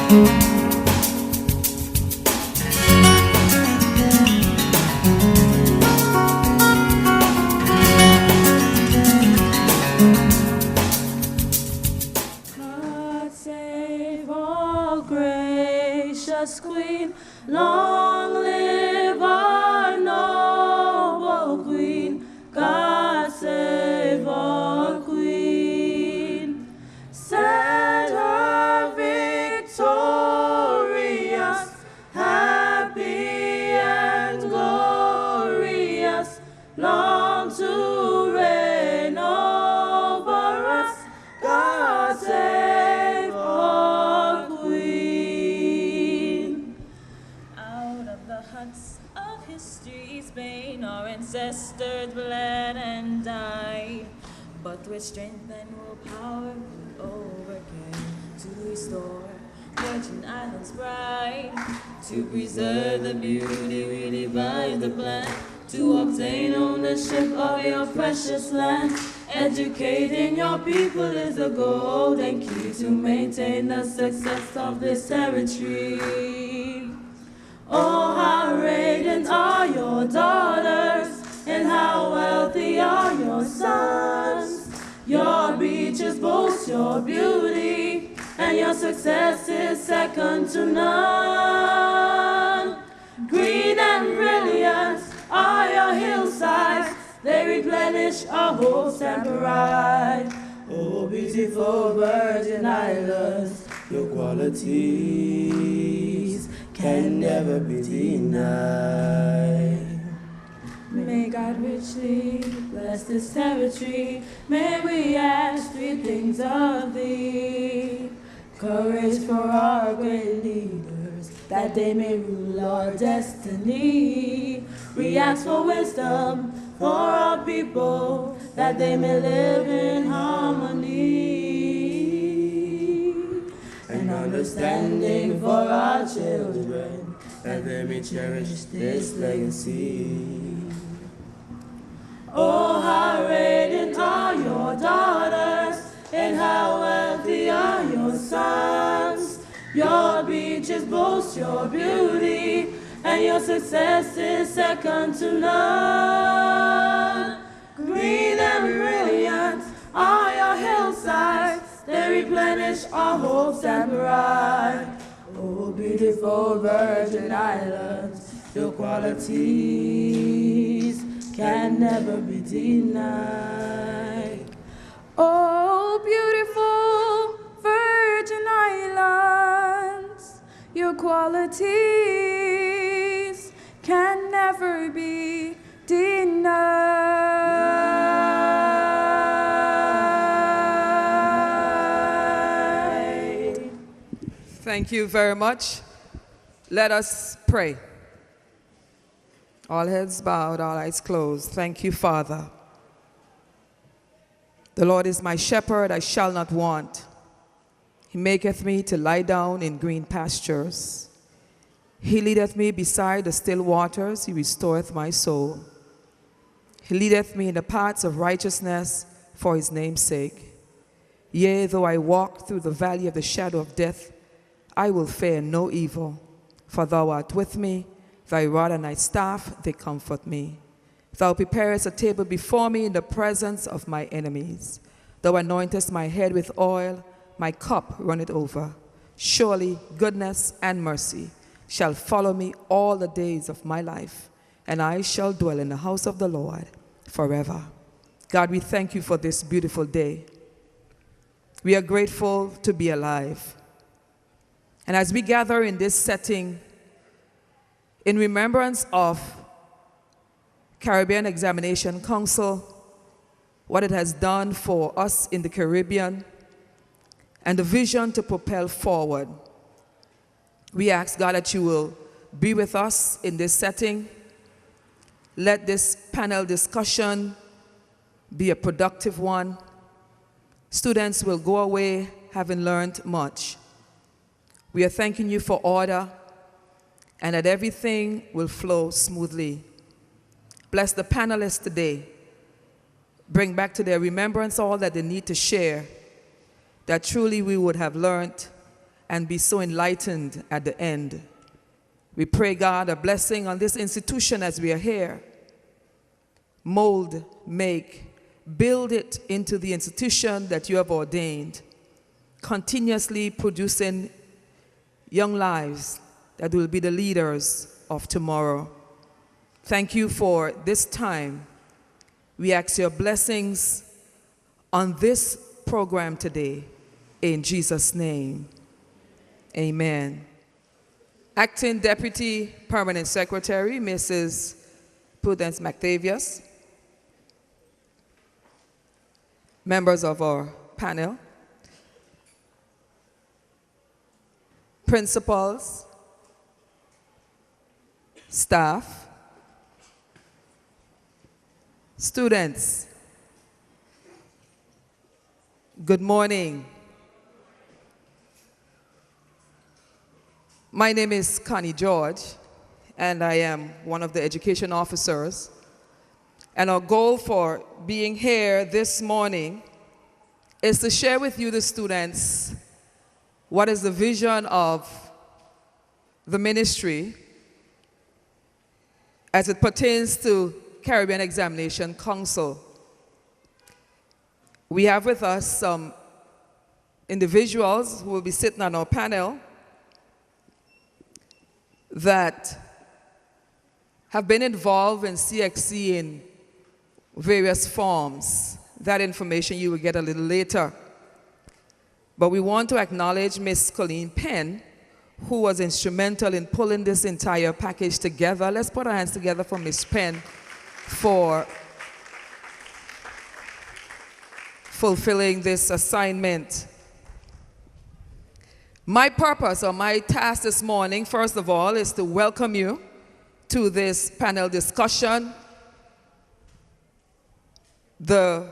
God save our gracious Queen, long live our noble Queen. God save our Queen, set her victorious, happy and glorious, long to reign over us. God save our Queen. Out of the huts of history's bane, our ancestors bled and died, but with strength and willpower we overcame to restore Virgin Islands' pride, to preserve the beauty we divide the plan, to obtain ownership of your precious land. Educating your people is the golden key to maintain the success of this territory. Oh, how radiant are your daughters, and how wealthy are your sons. Your beaches boast your beauty, and your success is second to none. Green and brilliant are your hillsides, they replenish our hopes and pride. Oh, beautiful Virgin Islands, your qualities can never be denied. May God richly bless this territory. May we ask three things of thee: courage for our great leaders, that they may rule our destiny. We ask for wisdom for our people, that they may live in harmony, and understanding for our children, that they may cherish this legacy. Oh, how radiant are your daughters, and how wealthy are your sons. Your beaches boast your beauty, and your success is second to none. Green and brilliant are your hillsides, they replenish our hopes and pride. Oh, beautiful Virgin Islands, your qualities can never be denied. Oh, beautiful Virgin Islands, your qualities can never be denied. Thank you very much. Let us pray. All heads bowed, all eyes closed. Thank you, Father. The Lord is my shepherd, I shall not want. He maketh me to lie down in green pastures. He leadeth me beside the still waters. He restoreth my soul. He leadeth me in the paths of righteousness for his name's sake. Yea, though I walk through the valley of the shadow of death, I will fear no evil, for thou art with me. Thy rod and thy staff, they comfort me. Thou preparest a table before me in the presence of my enemies. Thou anointest my head with oil, my cup runneth over. Surely goodness and mercy shall follow me all the days of my life, and I shall dwell in the house of the Lord forever. God, we thank you for this beautiful day. We are grateful to be alive. And as we gather in this setting, in remembrance of Caribbean Examination Council, what it has done for us in the Caribbean, and the vision to propel forward, we ask, God, that you will be with us in this setting. Let this panel discussion be a productive one. Students will go away having learned much. We are thanking you for order, and that everything will flow smoothly. Bless the panelists today. Bring back to their remembrance all that they need to share, that truly we would have learned and be so enlightened at the end. We pray, God, a blessing on this institution as we are here. Mold, make, build it into the institution that you have ordained, continuously producing young lives that will be the leaders of tomorrow. Thank you for this time. We ask your blessings on this program today. In Jesus' name, amen. Acting Deputy Permanent Secretary, Mrs. Prudence McTavius. Members of our panel. Principals, staff, students, good morning. My name is Connie George, and I am one of the education officers. And our goal for being here this morning is to share with you, the students, what is the vision of the ministry as it pertains to Caribbean Examination Council. We have with us some individuals who will be sitting on our panel that have been involved in CXC in various forms. That information you will get a little later. But we want to acknowledge Miss Colleen Penn, who was instrumental in pulling this entire package together. Let's put our hands together for Miss Penn for fulfilling this assignment. My purpose or my task this morning, first of all, is to welcome you to this panel discussion. The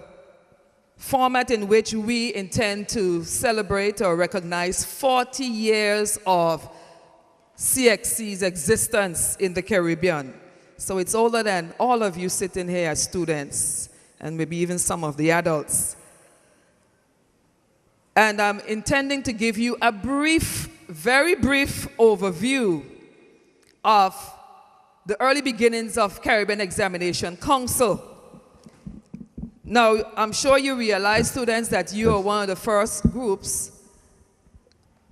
format in which we intend to celebrate or recognize 40 years of CXC's existence in the Caribbean. So it's older than all of you sitting here as students, and maybe even some of the adults. And I'm intending to give you a brief, very brief overview of the early beginnings of Caribbean Examination Council. Now, I'm sure you realize, students, that you are one of the first groups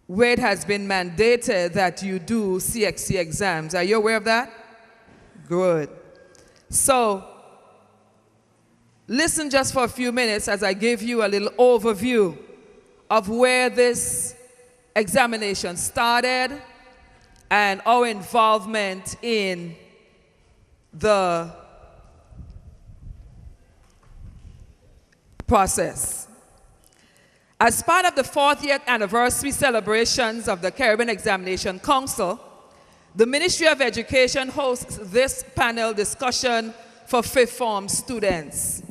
where it has been mandated that you do CXC exams. Are you aware of that? Good. So, listen just for a few minutes as I give you a little overview of where this examination started and our involvement in the process. As part of the 40th anniversary celebrations of the Caribbean Examination Council, the Ministry of Education hosts this panel discussion for fifth form students.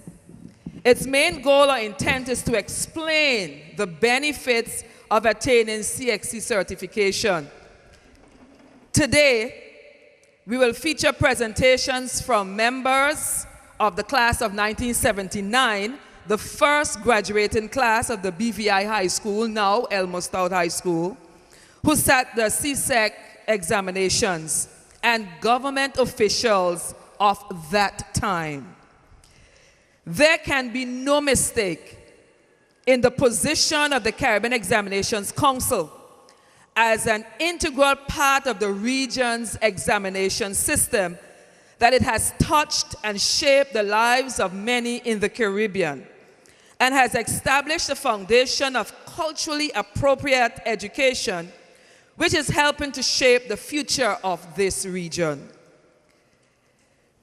Its main goal or intent is to explain the benefits of attaining CXC certification. Today, we will feature presentations from members of the class of 1979, the first graduating class of the BVI High School, now Elmore Stoutt High School, who sat the CSEC examinations, and government officials of that time. There can be no mistake in the position of the Caribbean Examinations Council as an integral part of the region's examination system, that it has touched and shaped the lives of many in the Caribbean, and has established a foundation of culturally appropriate education, which is helping to shape the future of this region.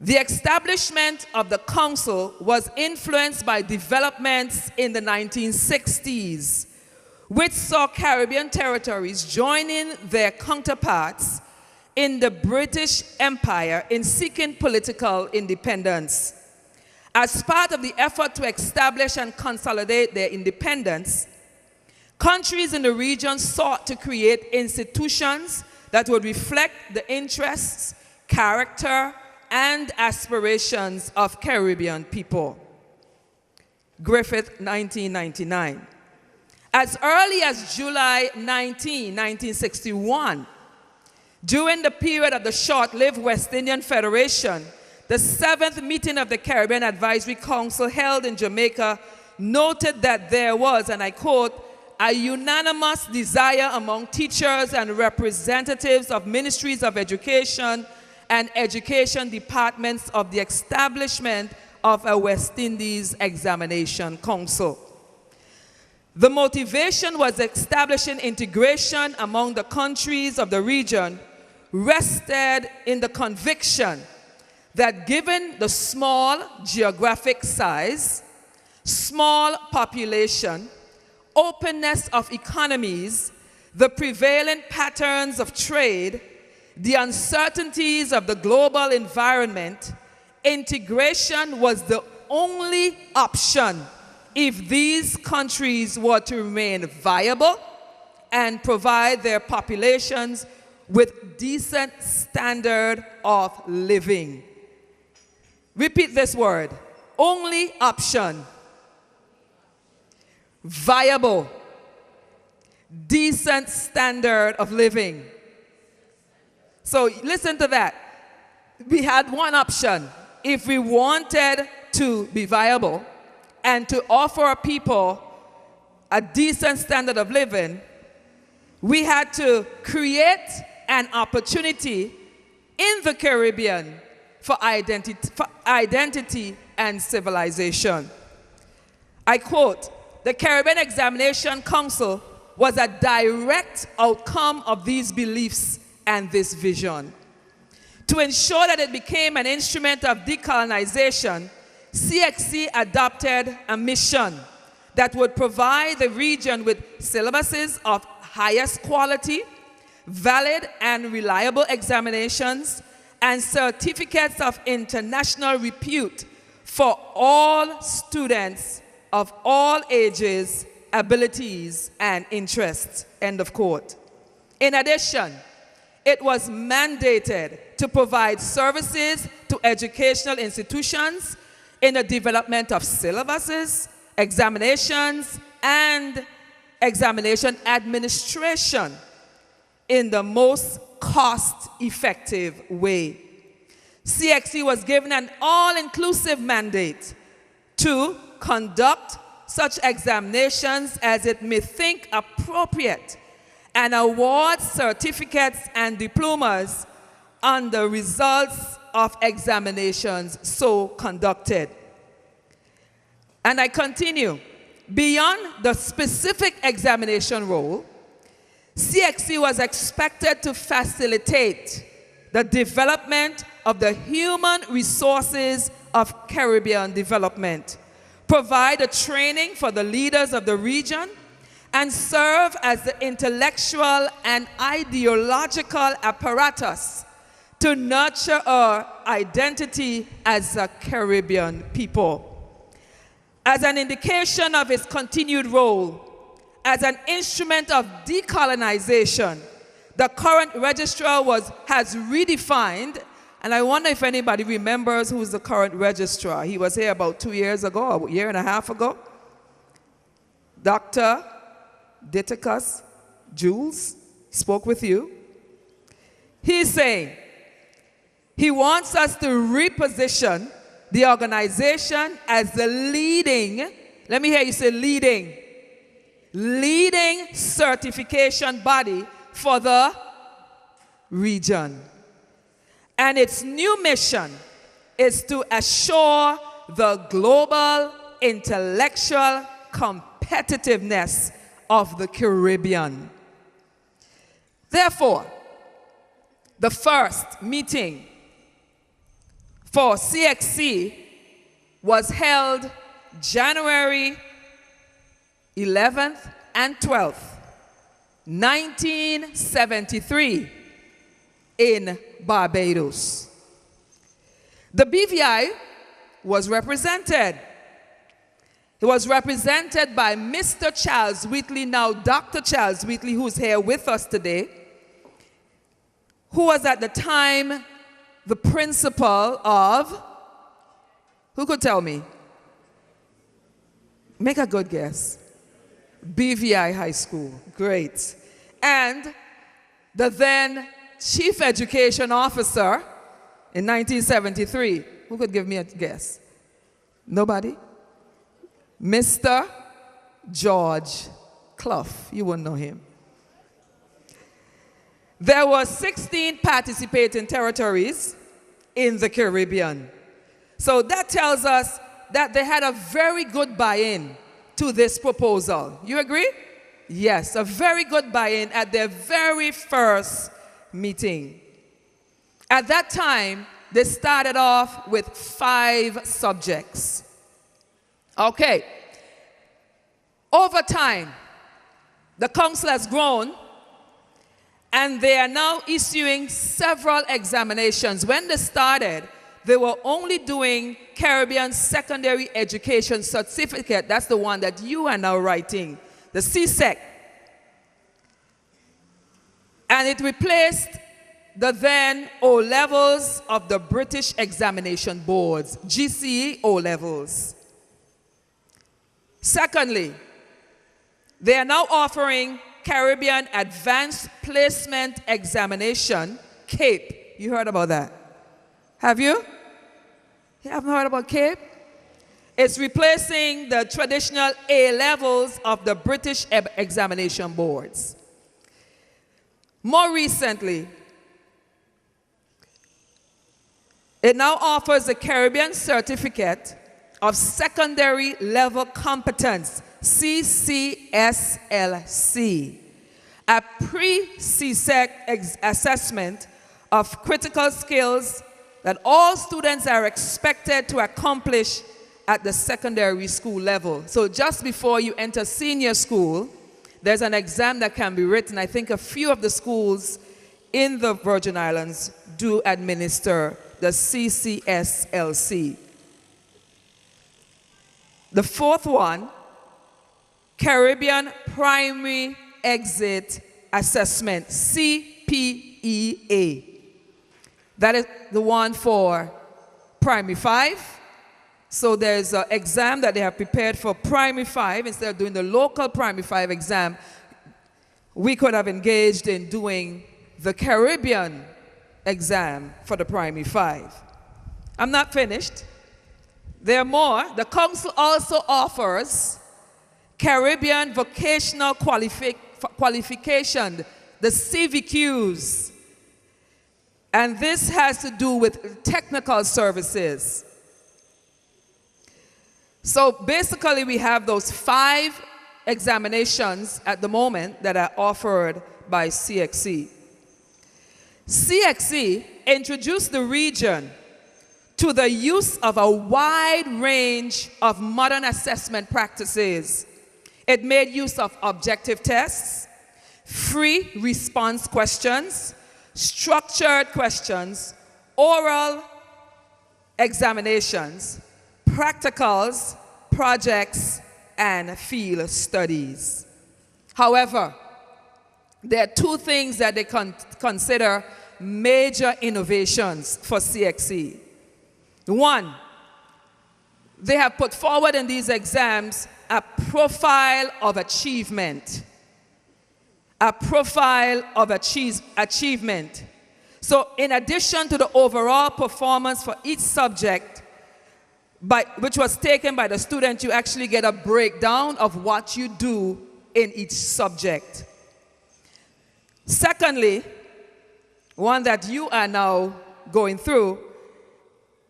The establishment of the council was influenced by developments in the 1960s, which saw Caribbean territories joining their counterparts in the British Empire in seeking political independence. As part of the effort to establish and consolidate their independence, countries in the region sought to create institutions that would reflect the interests, character, and aspirations of Caribbean people. Griffith, 1999. As early as July 19, 1961, during the period of the short-lived West Indian Federation, the 7th meeting of the Caribbean Advisory Council held in Jamaica noted that there was, and I quote, a unanimous desire among teachers and representatives of ministries of education and education departments of the establishment of a West Indies Examination Council. The motivation was establishing integration among the countries of the region, rested in the conviction that given the small geographic size, small population, openness of economies, the prevailing patterns of trade, the uncertainties of the global environment, integration was the only option if these countries were to remain viable and provide their populations with decent standard of living. Repeat this word. Only option. Viable. Decent standard of living. So listen to that. We had one option. If we wanted to be viable and to offer people a decent standard of living, we had to create an opportunity in the Caribbean for identity and civilization. I quote, "The Caribbean Examination Council was a direct outcome of these beliefs and this vision. To ensure that it became an instrument of decolonization, CXC adopted a mission that would provide the region with syllabuses of highest quality, valid and reliable examinations, and certificates of international repute for all students of all ages, abilities, and interests," end of quote. In addition, it was mandated to provide services to educational institutions in the development of syllabuses, examinations, and examination administration in the most cost-effective way. CXC was given an all-inclusive mandate to conduct such examinations as it may think appropriate and award certificates and diplomas on the results of examinations so conducted. And I continue. Beyond the specific examination role, CXC was expected to facilitate the development of the human resources of Caribbean development, provide a training for the leaders of the region, and serve as the intellectual and ideological apparatus to nurture our identity as a Caribbean people. As an indication of its continued role as an instrument of decolonization, the current registrar has redefined, and I wonder if anybody remembers who's the current registrar. He was here about 2 years ago, a year and a half ago. Dr. Diticus Jules spoke with you. He's saying he wants us to reposition the organization as the leading, let me hear you say leading certification body for the region. And its new mission is to assure the global intellectual competitiveness of the Caribbean. Therefore, the first meeting for CXC was held January 11th and 12th, 1973 in Barbados. The BVI was represented. It was represented by Mr. Charles Wheatley, now Dr. Charles Wheatley, who's here with us today, who was at the time the principal of, who could tell me? Make a good guess. BVI High School. Great. And the then Chief Education Officer in 1973. Who could give me a guess? Nobody? Mr. George Clough. You wouldn't know him. There were 16 participating territories in the Caribbean. So that tells us that they had a very good buy-in to this proposal. You agree? Yes, a very good buy-in at their very first meeting. At that time, they started off with 5 subjects. Okay. Over time, the council has grown, and they are now issuing several examinations. When they started, they were only doing Caribbean Secondary Education Certificate. That's the one that you are now writing, the CSEC. And it replaced the then O-levels of the British Examination Boards, GCE O-levels. Secondly, they are now offering Caribbean Advanced Placement Examination, CAPE. You heard about that? Have you? You haven't heard about CAPE? It's replacing the traditional A-levels of the British Examination Boards. More recently, it now offers a Caribbean Certificate of Secondary Level Competence, CCSLC, a pre-CSEC assessment of critical skills that all students are expected to accomplish at the secondary school level. So just before you enter senior school, there's an exam that can be written. I think a few of the schools in the Virgin Islands do administer the CCSLC. The fourth one, Caribbean Primary Exit Assessment, CPEA. That is the one for Primary 5. So there's an exam that they have prepared for Primary 5. Instead of doing the local Primary 5 exam, we could have engaged in doing the Caribbean exam for the Primary 5. I'm not finished. There are more. The council also offers Caribbean Vocational Qualification, the CVQs. And this has to do with technical services. So basically we have those 5 examinations at the moment that are offered by CXC. CXC introduced the region to the use of a wide range of modern assessment practices. It made use of objective tests, free response questions, structured questions, oral examinations, practicals, projects, and field studies. However, there are 2 things that they consider major innovations for CXC. 1, they have put forward in these exams a profile of achievement. A profile of achievement. So in addition to the overall performance for each subject, which was taken by the student, you actually get a breakdown of what you do in each subject. Secondly, one that you are now going through,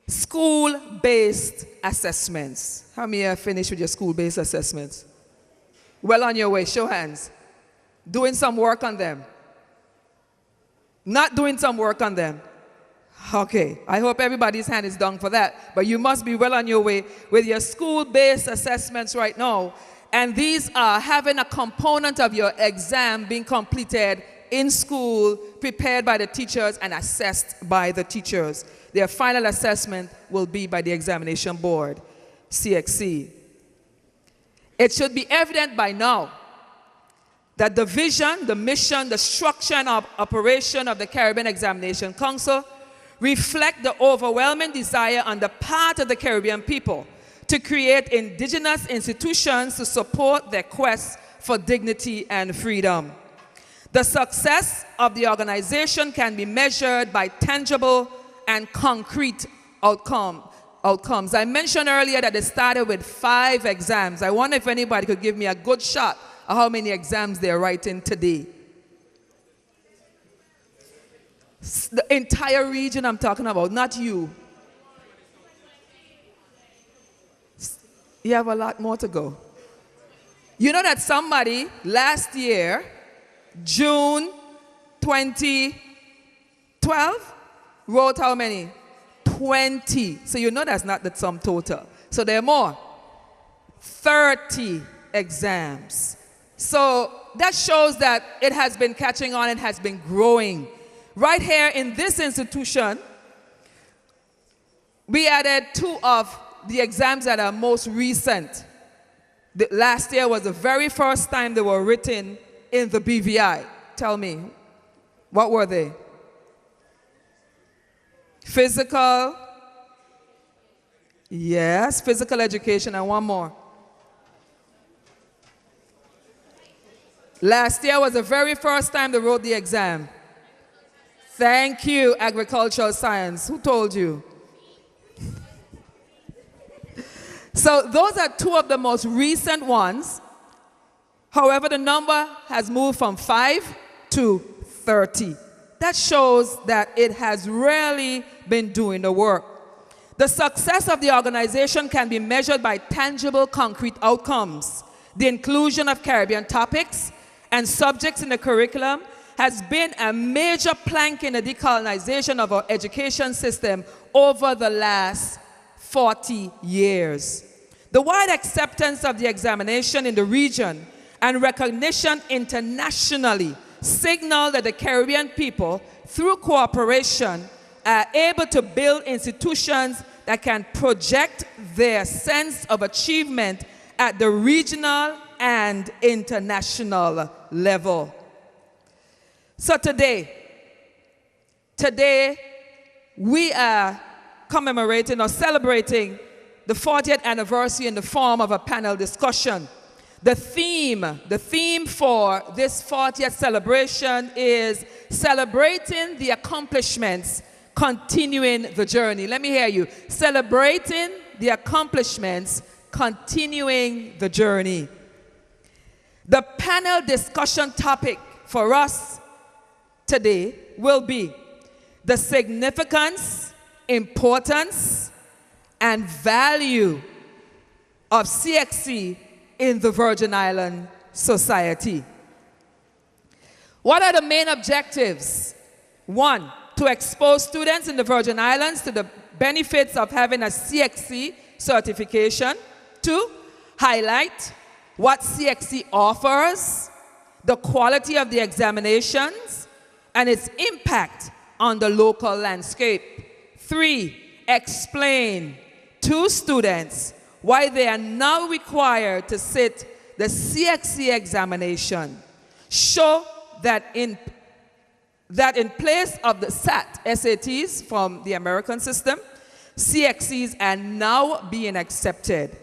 school-based assessments. How many are finished with your school-based assessments? Well on your way, show hands. Doing some work on them. Not doing some work on them. Okay, I hope everybody's hand is down for that, but you must be well on your way with your school-based assessments right now, and these are having a component of your exam being completed in school, prepared by the teachers and assessed by the teachers. Their final assessment will be by the examination board, CXC. It should be evident by now that the vision, the mission, the structure and operation of the Caribbean Examination Council reflect the overwhelming desire on the part of the Caribbean people to create indigenous institutions to support their quest for dignity and freedom. The success of the organization can be measured by tangible and concrete outcomes. I mentioned earlier that it started with 5 exams. I wonder if anybody could give me a good shot of how many exams they're writing today. The entire region I'm talking about, not you. You have a lot more to go. You know that somebody last year, June 2012, wrote how many? 20. So you know that's not the sum total. So there are more. 30 exams. So that shows that it has been catching on and has been growing. Right here in this institution, we added 2 of the exams that are most recent. Last year was the very first time they were written in the BVI. Tell me, what were they? Physical, yes, physical education, and one more. Last year was the very first time they wrote the exam. Thank you, agricultural science. Who told you? So those are 2 of the most recent ones. However, the number has moved from 5 to 30. That shows that it has really been doing the work. The success of the organization can be measured by tangible, concrete outcomes. The inclusion of Caribbean topics and subjects in the curriculum has been a major plank in the decolonization of our education system over the last 40 years. The wide acceptance of the examination in the region and recognition internationally signal that the Caribbean people, through cooperation, are able to build institutions that can project their sense of achievement at the regional and international level. So today we are commemorating or celebrating the 40th anniversary in the form of a panel discussion. The theme for this 40th celebration is celebrating the accomplishments, continuing the journey. Let me hear you. Celebrating the accomplishments, continuing the journey. The panel discussion topic for us today will be the significance, importance, and value of CXC in the Virgin Island society. What are the main objectives? 1, to expose students in the Virgin Islands to the benefits of having a CXC certification. 2, highlight what CXC offers, the quality of the examinations, and its impact on the local landscape. 3, explain to students why they are now required to sit the CXC examination. Show that in place of the SATs from the American system, CXCs are now being accepted.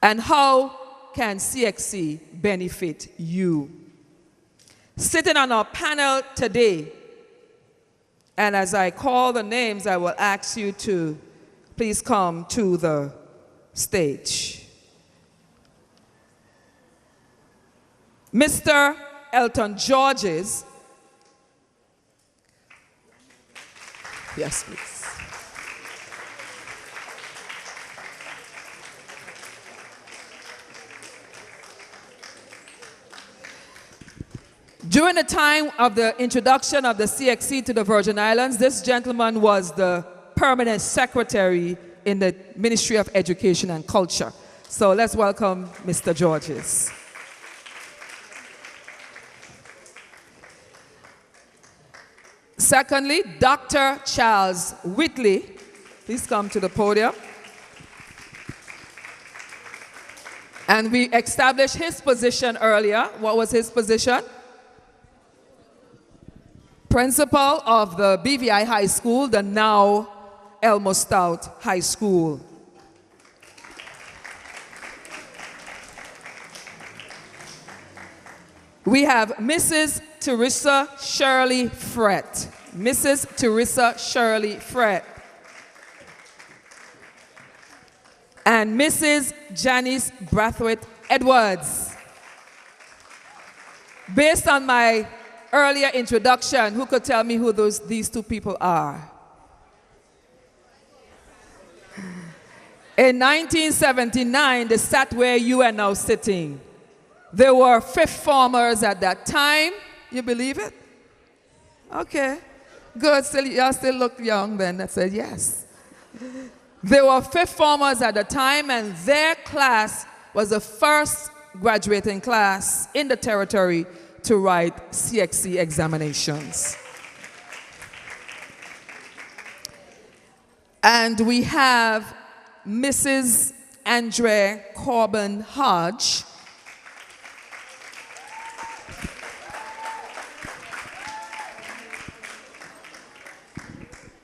And how can CXC benefit you? Sitting on our panel today, and as I call the names, I will ask you to please come to the stage. Mr. Elton Georges. Yes, please. During the time of the introduction of the CXC to the Virgin Islands, this gentleman was the permanent secretary in the Ministry of Education and Culture. So let's welcome Mr. Georges. Secondly, Dr. Charles Whitley. Please come to the podium. And we established his position earlier. What was his position? Principal of the BVI High School, the now Elmore Stoutt High School. We have Mrs. Teresa Shirley Frett. Mrs. Teresa Shirley Frett. And Mrs. Janice Brathwaite Edwards. Based on my earlier introduction, who could tell me who these two people are? In 1979, they sat where you are now sitting. They were fifth formers at that time. You believe it? Okay. Good. Y'all still look young then. I said yes. They were fifth formers at the time, and their class was the first graduating class in the territory to write CXC examinations. And we have Mrs. Andre Corbin Hodge,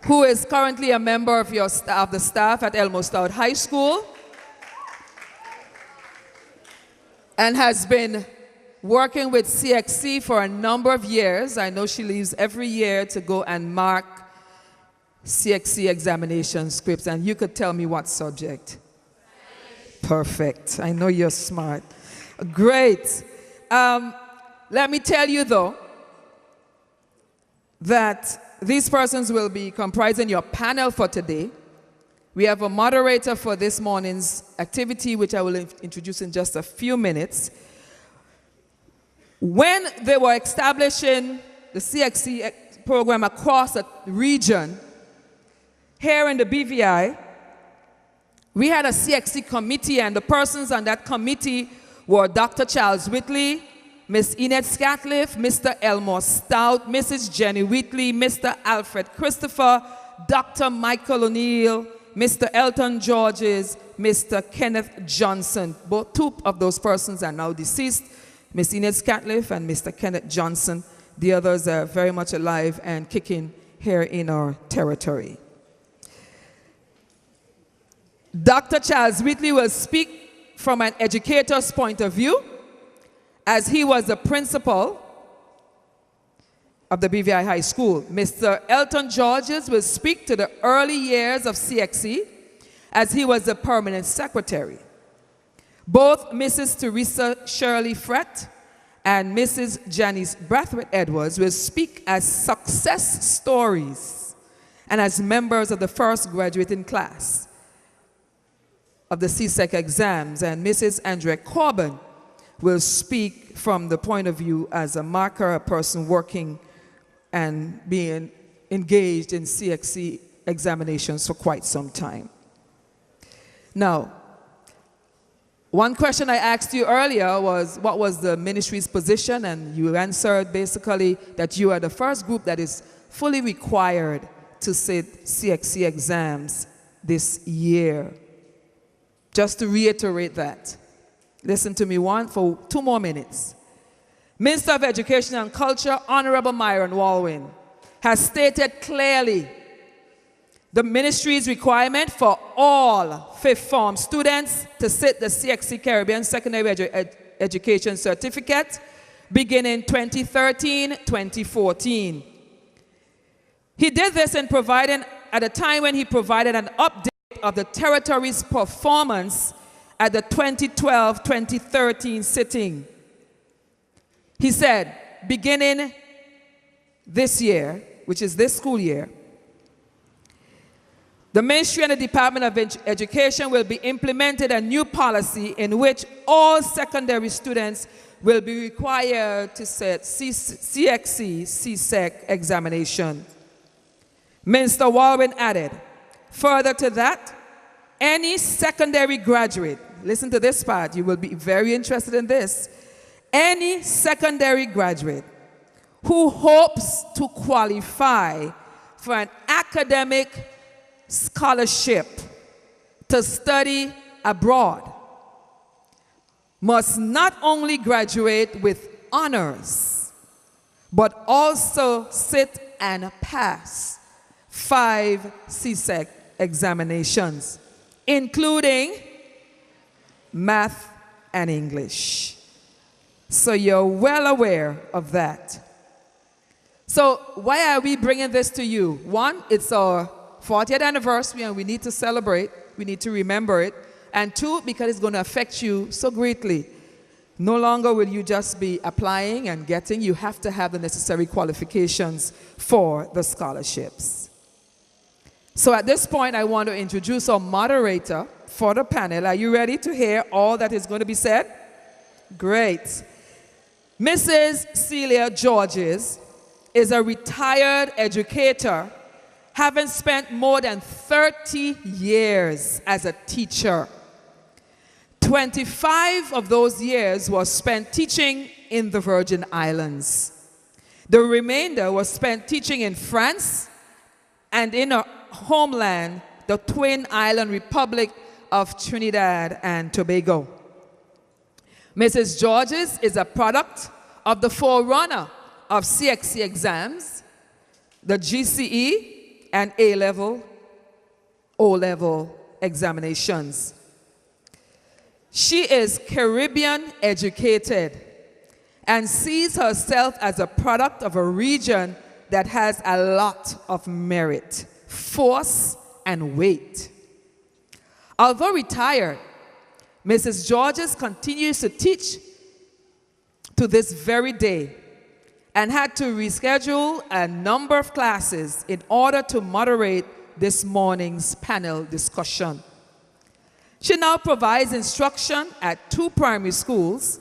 who is currently a member of the staff at Elmore Stoutt High School and has been working with CXC for a number of years. I know she leaves every year to go and mark CXC examination scripts, and you could tell me what subject. Perfect. I know you're smart. Great. Let me tell you, though, that these persons will be comprising your panel for today. We have a moderator for this morning's activity, which I will introduce in just a few minutes. When they were establishing the CXC program across the region, here in the BVI, we had a CXC committee, and the persons on that committee were Dr. Charles Whitley, Miss Enid Scatliff, Mr. Elmore Stoutt, Mrs. Jenny Whitley, Mr. Alfred Christopher, Dr. Michael O'Neill, Mr. Elton Georges, Mr. Kenneth Johnson. Two of those persons are now deceased, Miss Enid Scatliff and Mr. Kenneth Johnson. The others are very much alive and kicking here in our territory. Dr. Charles Whitley will speak from an educator's point of view, as he was the principal of the BVI High School. Mr. Elton Georges will speak to the early years of CXC, as he was the permanent secretary. Both Mrs. Teresa Shirley Frett and Mrs. Janice Brathwaite Edwards will speak as success stories and as members of the first graduating class of the CSEC exams, and Mrs. Andre Corbin will speak from the point of view as a marker, a person working and being engaged in CXC examinations for quite some time. Now, one question I asked you earlier was, what was the ministry's position? And you answered basically that you are the first group that is fully required to sit CXC exams this year. Just to reiterate that. Listen to me for 2 more minutes. Minister of Education and Culture, Honorable Myron Walwyn, has stated clearly the ministry's requirement for all fifth form students to sit the CXC Caribbean Secondary Education Certificate beginning 2013-2014. He did this at a time when he provided an update of the territory's performance at the 2012-2013 sitting. He said, beginning this year, which is this school year, the Ministry and the Department of Education will be implemented a new policy in which all secondary students will be required to sit CXC, CSEC examination. Minister Walwyn added, further to that, any secondary graduate, listen to this part, you will be very interested in this. Any secondary graduate who hopes to qualify for an academic scholarship to study abroad must not only graduate with honors, but also sit and pass 5 CSEC examinations, including math and English. So you're well aware of that. So why are we bringing this to you? One, it's our 40th anniversary and we need to celebrate. We need to remember it. And two, because it's going to affect you so greatly. No longer will you just be applying and getting. You have to have the necessary qualifications for the scholarships. So at this point, I want to introduce our moderator for the panel. Are you ready to hear all that is going to be said? Great. Mrs. Celia Georges is a retired educator, having spent more than 30 years as a teacher. 25 of those years was spent teaching in the Virgin Islands. The remainder was spent teaching in France and in her homeland, the Twin Island Republic of Trinidad and Tobago. Mrs. Georges is a product of the forerunner of CXC exams, the GCE and A-level, O-level examinations. She is Caribbean educated and sees herself as a product of a region that has a lot of merit, force, and weight. Although retired, Mrs. Georges continues to teach to this very day and had to reschedule a number of classes in order to moderate this morning's panel discussion. She now provides instruction at 2 primary schools,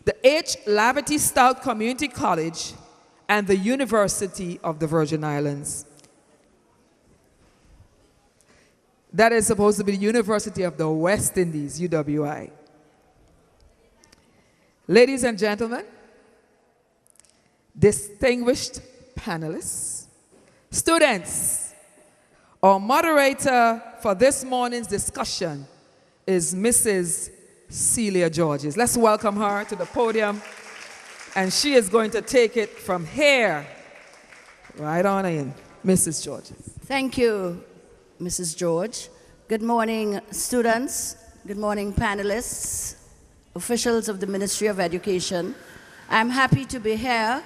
the H. Laverty Stoutt Community College, and the University of the Virgin Islands. That is supposed to be the University of the West Indies, UWI. Ladies and gentlemen, distinguished panelists, students, our moderator for this morning's discussion is Mrs. Celia Georges. Let's welcome her to the podium, and she is going to take it from here right on in. Mrs. Georges. Thank you, Mrs. George. Good morning, students. Good morning, panelists, officials of the Ministry of Education. I'm happy to be here.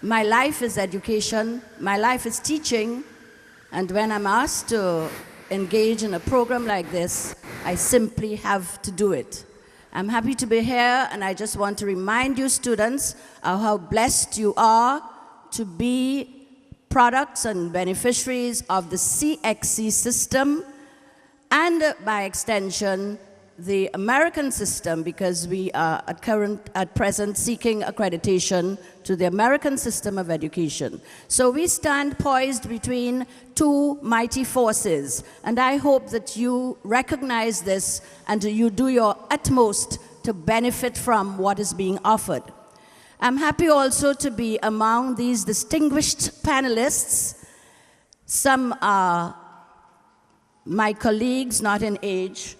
My life is education. My life is teaching. And when I'm asked to engage in a program like this, I simply have to do it. I'm happy to be here, and I just want to remind you, students, of how blessed you are to be products and beneficiaries of the CXC system, and by extension, the American system, because we are at present seeking accreditation to the American system of education. So we stand poised between two mighty forces, and I hope that you recognize this and you do your utmost to benefit from what is being offered. I'm happy also to be among these distinguished panelists. Some are my colleagues, not in age,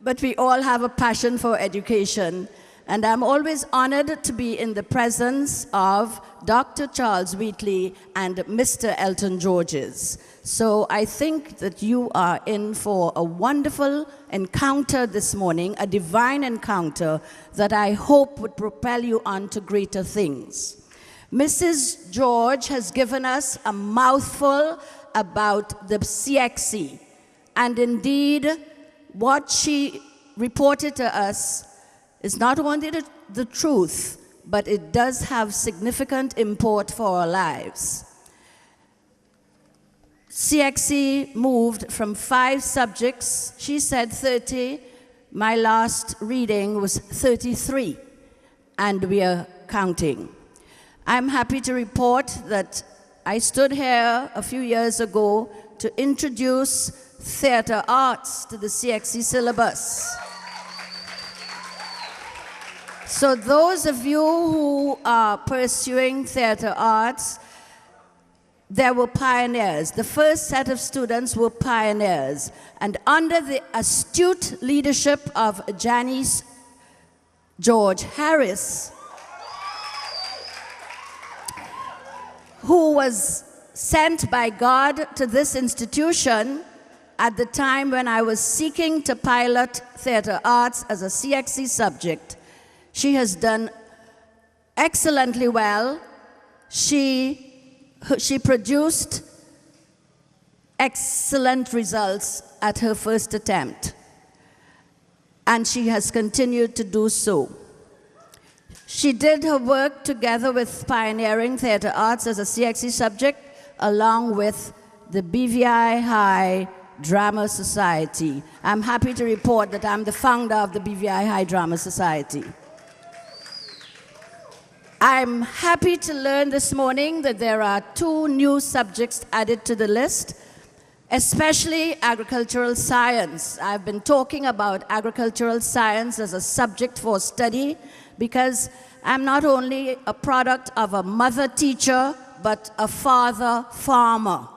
but we all have a passion for education. And I'm always honored to be in the presence of Dr. Charles Wheatley and Mr. Elton Georges. So I think that you are in for a wonderful encounter this morning, a divine encounter that I hope would propel you on to greater things. Mrs. George has given us a mouthful about the CXC. And indeed, what she reported to us is not only the truth, but it does have significant import for our lives. CXC moved from 5 subjects. She said 30. My last reading was 33, and we are counting. I'm happy to report that I stood here a few years ago to introduce theater arts to the CXC syllabus. So those of you who are pursuing theater arts, there were pioneers. The first set of students were pioneers. And under the astute leadership of Janice George Harris, who was sent by God to this institution at the time when I was seeking to pilot theater arts as a CXC subject. She has done excellently well. She produced excellent results at her first attempt, and she has continued to do so. She did her work together with pioneering theater arts as a CXC subject, along with the BVI High Drama Society. I'm happy to report that I'm the founder of the BVI High Drama Society. I'm happy to learn this morning that there are 2 new subjects added to the list, especially agricultural science. I've been talking about agricultural science as a subject for study because I'm not only a product of a mother teacher, but a father farmer.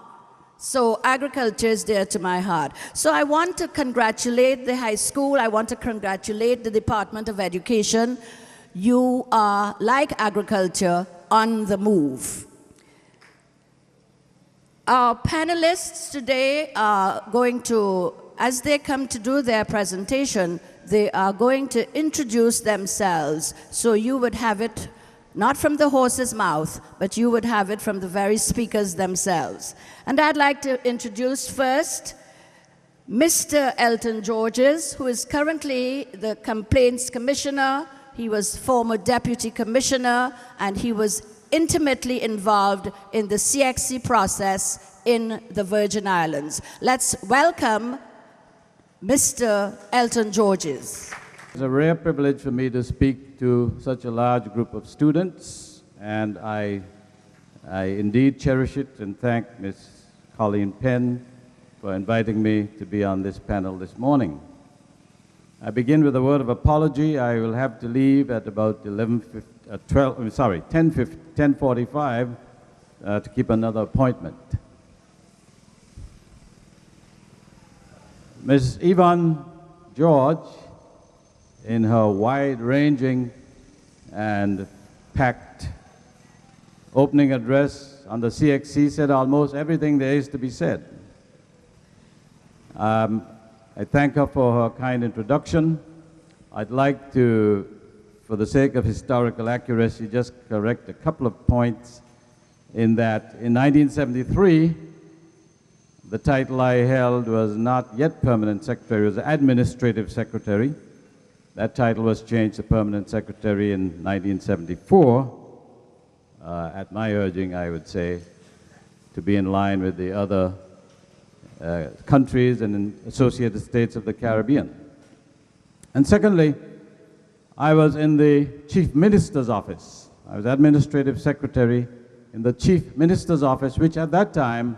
So agriculture is dear to my heart. So I want to congratulate the high school. I want to congratulate the Department of Education. You are, like agriculture, on the move. Our panelists today are going to, as they come to do their presentation, they are going to introduce themselves. So you would have it not from the horse's mouth, but you would have it from the very speakers themselves. And I'd like to introduce first Mr. Elton Georges, who is currently the Complaints Commissioner. He was former Deputy Commissioner, and he was intimately involved in the CXC process in the Virgin Islands. Let's welcome Mr. Elton Georges. It's a rare privilege for me to speak to such a large group of students, and I indeed cherish it and thank Ms. Colleen Penn for inviting me to be on this panel this morning. I begin with a word of apology. I will have to leave at about 10:45 to keep another appointment. Ms. Yvonne George, in her wide-ranging and packed opening address on the CXC, said almost everything there is to be said. I thank her for her kind introduction. I'd like to, for the sake of historical accuracy, just correct a couple of points in that in 1973, the title I held was not yet Permanent Secretary, it was Administrative Secretary. That title was changed to Permanent Secretary in 1974, at my urging, I would say, to be in line with the other countries and associated states of the Caribbean. And secondly, I was in the Chief Minister's office. I was Administrative Secretary in the Chief Minister's office, which at that time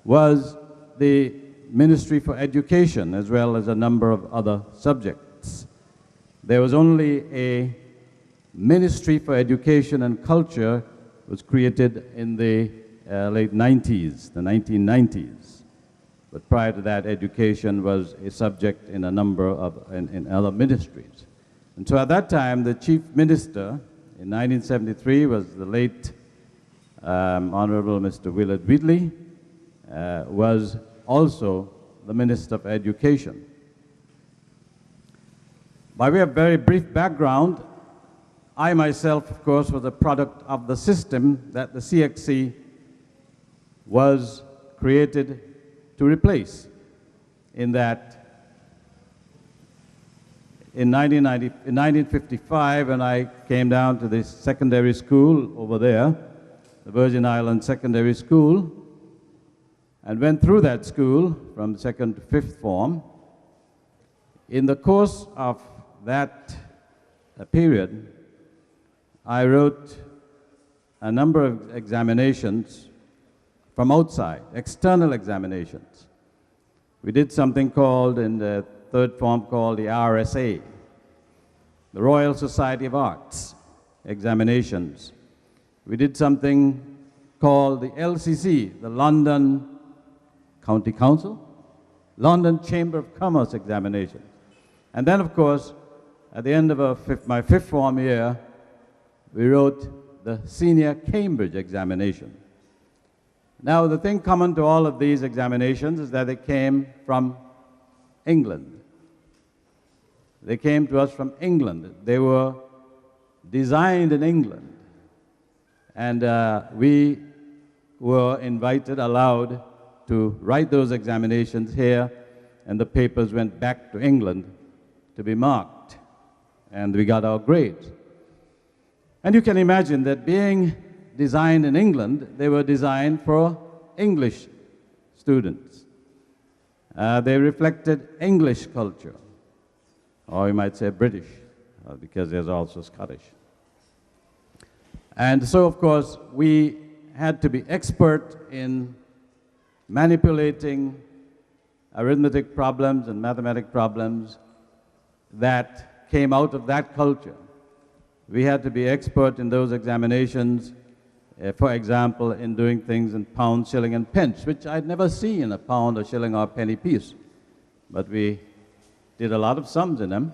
was the Ministry for Education, as well as a number of other subjects. There was only a Ministry for Education and Culture was created in the late 90s, the 1990s. But prior to that, education was a subject in a number of in other ministries. And so at that time, the Chief Minister in 1973 was the late Honorable Mr. Willard Wheatley, was also the Minister of Education. By way of very brief background, I myself, of course, was a product of the system that the CXC was created to replace, in that in 1955, when I came down to this secondary school over there, the Virgin Islands Secondary School, and went through that school from 2nd to 5th form. In the course of that period, I wrote a number of examinations from outside, external examinations. We did something called, in the 3rd form, called the RSA, the Royal Society of Arts examinations. We did something called the LCC, the London County Council, London Chamber of Commerce examination. And then, of course, at the end of my 5th form year, we wrote the Senior Cambridge examination. Now, the thing common to all of these examinations is that they came from England. They came to us from England. They were designed in England. And we were invited, allowed to write those examinations here, and the papers went back to England to be marked. And we got our grades. And you can imagine that being designed in England, they were designed for English students. They reflected English culture, or you might say British, because there's also Scottish. And so, of course, we had to be expert in manipulating arithmetic problems and mathematic problems that came out of that culture. We had to be expert in those examinations, for example, in doing things in pound, shilling, and pence, which I'd never seen a pound, a shilling, or a penny piece. But we did a lot of sums in them.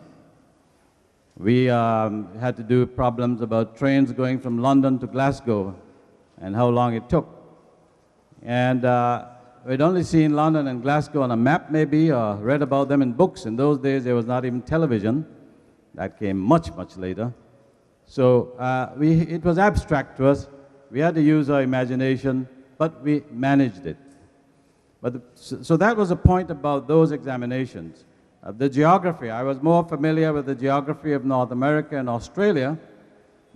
We had to do problems about trains going from London to Glasgow and how long it took. And we'd only seen London and Glasgow on a map maybe, or read about them in books. In those days, there was not even television. That came much, much later. So it was abstract to us. We had to use our imagination, but we managed it. So that was a point about those examinations. The geography, I was more familiar with the geography of North America and Australia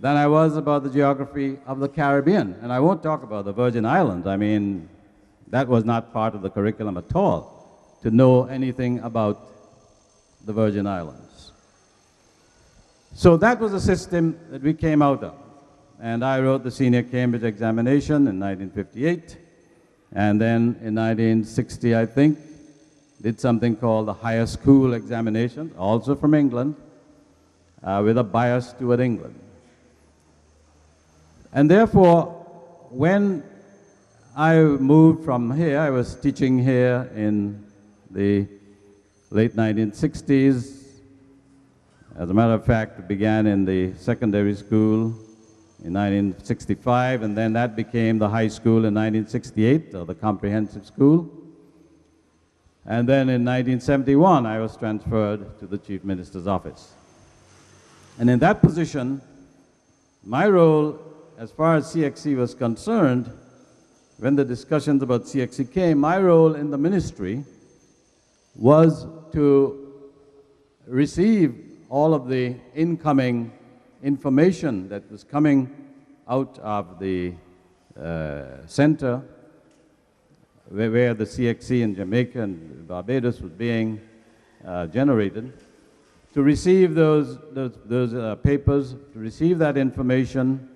than I was about the geography of the Caribbean. And I won't talk about the Virgin Islands. I mean, that was not part of the curriculum at all, to know anything about the Virgin Islands. So that was the system that we came out of. And I wrote the Senior Cambridge examination in 1958. And then in 1960, I think, did something called the Higher School examination, also from England, with a bias toward England. And therefore, when I moved from here, I was teaching here in the late 1960s. As a matter of fact, it began in the secondary school in 1965, and then that became the high school in 1968, or the comprehensive school. And then in 1971, I was transferred to the Chief Minister's office. And in that position, my role, as far as CXC was concerned, when the discussions about CXC came, my role in the ministry was to receive all of the incoming information that was coming out of the center where the CXC in Jamaica and Barbados was being generated, to receive those papers, to receive that information,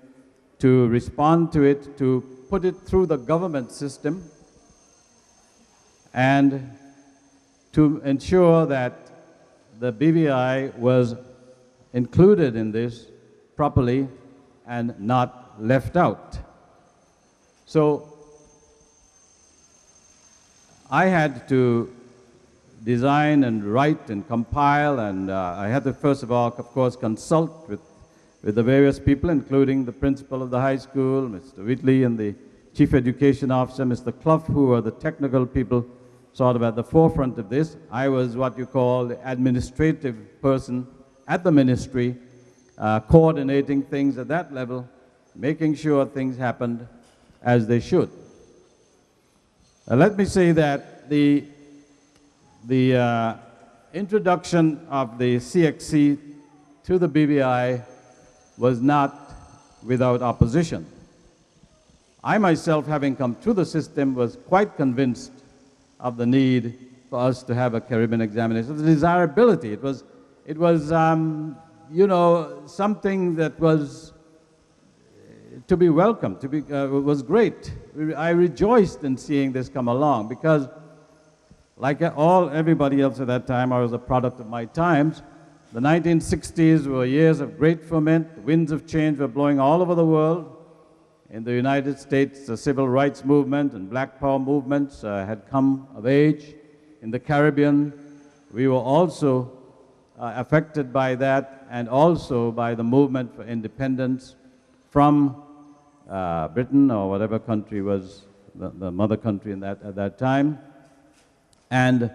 to respond to it, to put it through the government system, and to ensure that the BVI was included in this properly and not left out. So I had to design and write and compile, and I had to first of all, of course, consult with the various people, including the principal of the high school, Mr. Whitley, and the chief education officer, Mr. Clough, who were the technical people sort of at the forefront of this. I was what you call the administrative person at the ministry, coordinating things at that level, making sure things happened as they should. Let me say that the introduction of the CXC to the BVI was not without opposition. I myself, having come through the system, was quite convinced of the need for us to have a Caribbean examination, the desirability. It was you know, something that was to be welcomed, was great. I rejoiced in seeing this come along because, like everybody else at that time, I was a product of my times. The 1960s were years of great ferment. Winds of change were blowing all over the world. In the United States, the civil rights movement and black power movements had come of age. In the Caribbean, we were also affected by that, and also by the movement for independence from Britain or whatever country was the mother country at that time, and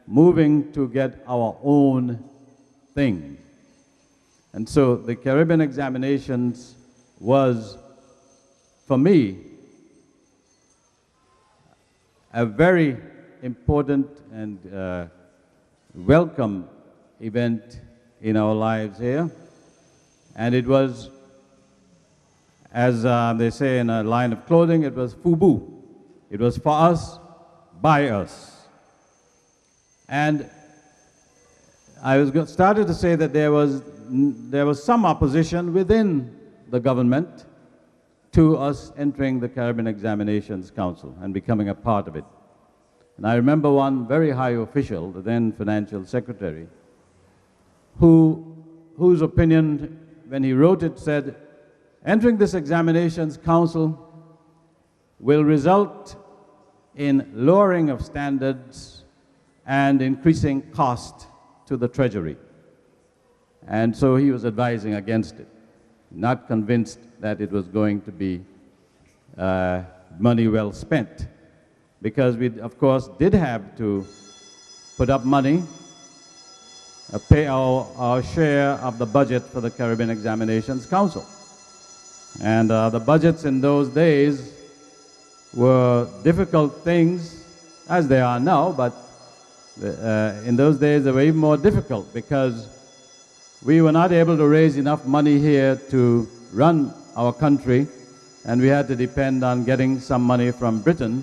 moving to get our own thing. And so the Caribbean examinations was, for me, a very important and welcome event in our lives here. And it was, as they say in a line of clothing, it was FUBU. It was for us, by us. And I started to say that there was some opposition within the government to us entering the Caribbean Examinations Council and becoming a part of it. And I remember one very high official, the then financial secretary, whose opinion, when he wrote it, said, entering this Examinations Council will result in lowering of standards and increasing cost to the Treasury. And so he was advising against it, not convinced that it was going to be money well spent. Because we, of course, did have to put up money, pay our share of the budget for the Caribbean Examinations Council. And the budgets in those days were difficult things, as they are now, but in those days they were even more difficult because we were not able to raise enough money here to run our country, and we had to depend on getting some money from Britain